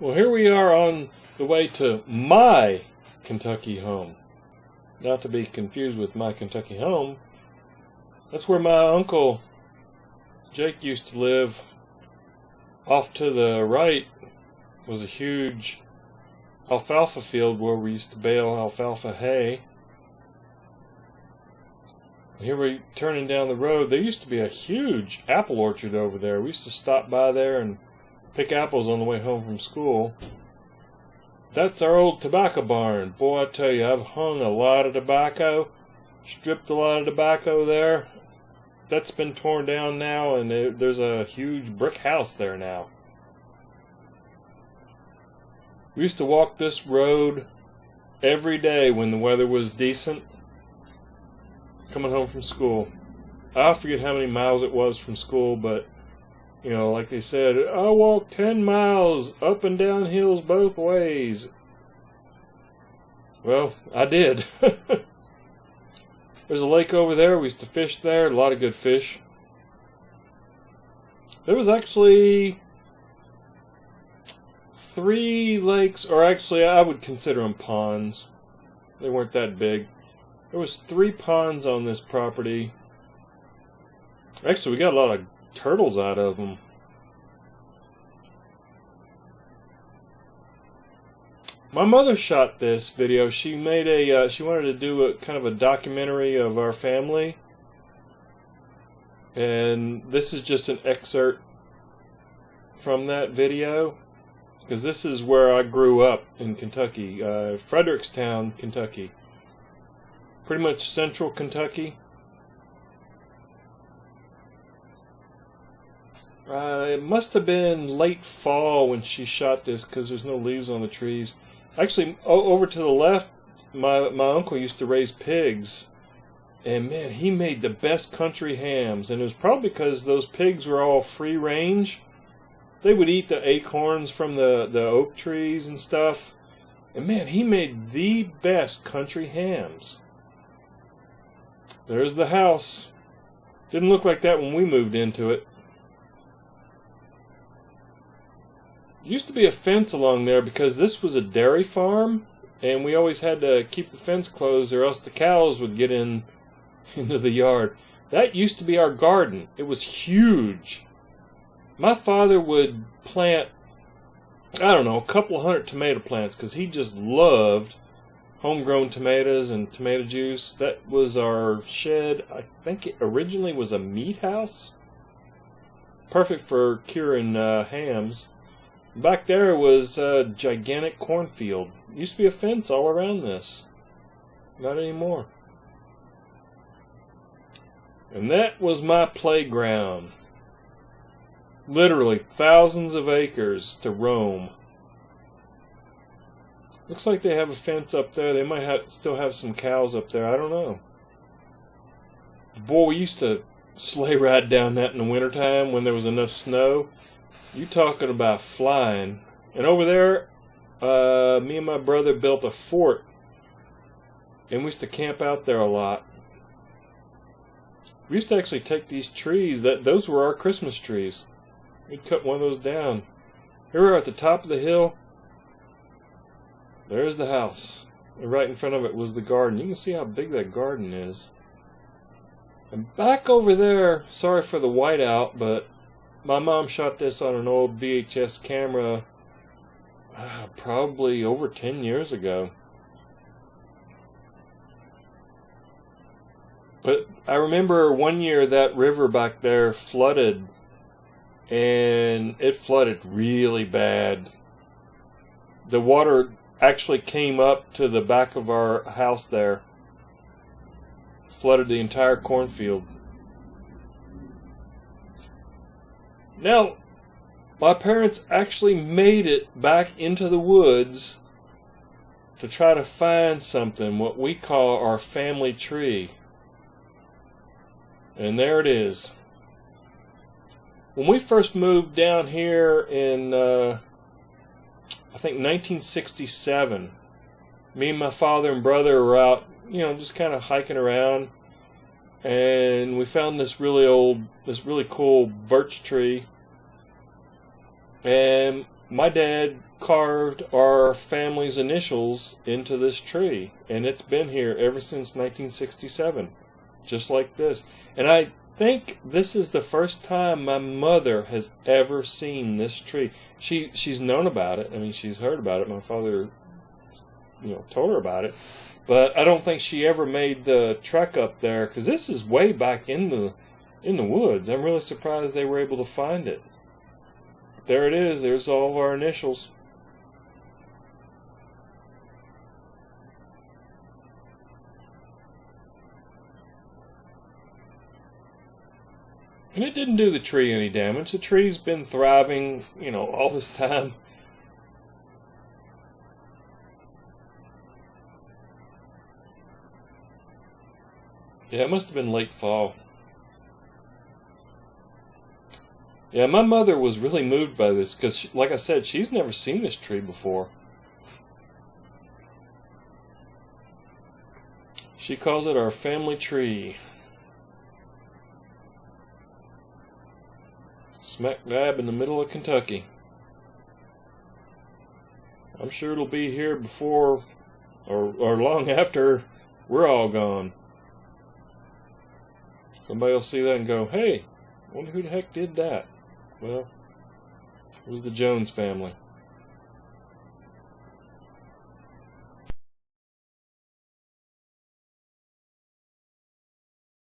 Well, here we are on the way to my Kentucky home. Not to be confused with my Kentucky home. That's where my uncle Jake used to live. Off to the right was a huge alfalfa field where we used to bale alfalfa hay. Here we're turning down the road. There used to be a huge apple orchard over there. We used to stop by there and pick apples on the way home from school. That's our old tobacco barn. Boy, I tell you, I've hung a lot of tobacco, stripped a lot of tobacco there. That's been torn down now, and there's a huge brick house there now. We used to walk this road every day when the weather was decent, coming home from school. I forget how many miles it was from school, but you know, like they said, I walked 10 miles up and down hills both ways. Well, I did. There's a lake over there. We used to fish there. A lot of good fish. There was actually 3 lakes, or actually I would consider them ponds. They weren't that big. There was 3 ponds on this property. Actually, we got a lot of turtles out of them. My mother shot this video. She made she wanted to do a kind of a documentary of our family, and this is just an excerpt from that video, because this is where I grew up in Kentucky, Frederickstown, Kentucky, pretty much central Kentucky. It must have been late fall when she shot this, because there's no leaves on the trees. Actually, over to the left, my uncle used to raise pigs, and man, he made the best country hams. And it was probably because those pigs were all free range. They would eat the acorns from the oak trees and stuff, and man, he made the best country hams. There's the house. Didn't look like that when we moved into it. Used to be a fence along there because this was a dairy farm, and we always had to keep the fence closed or else the cows would get into the yard. That used to be our garden. It was huge. My father would plant, I don't know, a couple 100 tomato plants because he just loved homegrown tomatoes and tomato juice. That was our shed. I think it originally was a meat house. Perfect for curing hams. Back there was a gigantic cornfield. Used to be a fence all around this. Not anymore. And that was my playground. Literally thousands of acres to roam. Looks like they have a fence up there. They might still have some cows up there. I don't know. Boy, we used to sleigh ride down that in the wintertime when there was enough snow. You talking about flying. And over there, me and my brother built a fort, and we used to camp out there a lot. We used to actually take these trees, those were our Christmas trees. We'd cut one of those down. Here we are at the top of the hill. There's the house. And right in front of it was the garden. You can see how big that garden is. And back over there, sorry for the whiteout, but my mom shot this on an old VHS camera probably over 10 years ago. But I remember one year that river back there flooded, and it flooded really bad. The water actually came up to the back of our house there, flooded the entire cornfield. Now, my parents actually made it back into the woods to try to find something, what we call our family tree. And there it is. When we first moved down here in, I think 1967, me and my father and brother were out, just kind of hiking around, and we found this really cool birch tree. And my dad carved our family's initials into this tree, and it's been here ever since 1967, just like this. And I think this is the first time my mother has ever seen this tree. She's known about it. I mean, she's heard about it. My father, told her about it, but I don't think she ever made the trek up there, because this is way back in the woods. I'm really surprised they were able to find it. There it is. There's all of our initials. And it didn't do the tree any damage. The tree's been thriving, all this time. Yeah, it must have been late fall. Yeah, my mother was really moved by this because, like I said, she's never seen this tree before. She calls it our family tree. Smack dab in the middle of Kentucky. I'm sure it'll be here before or long after we're all gone. Somebody will see that and go, hey, I wonder who the heck did that. Well, it was the Jones family.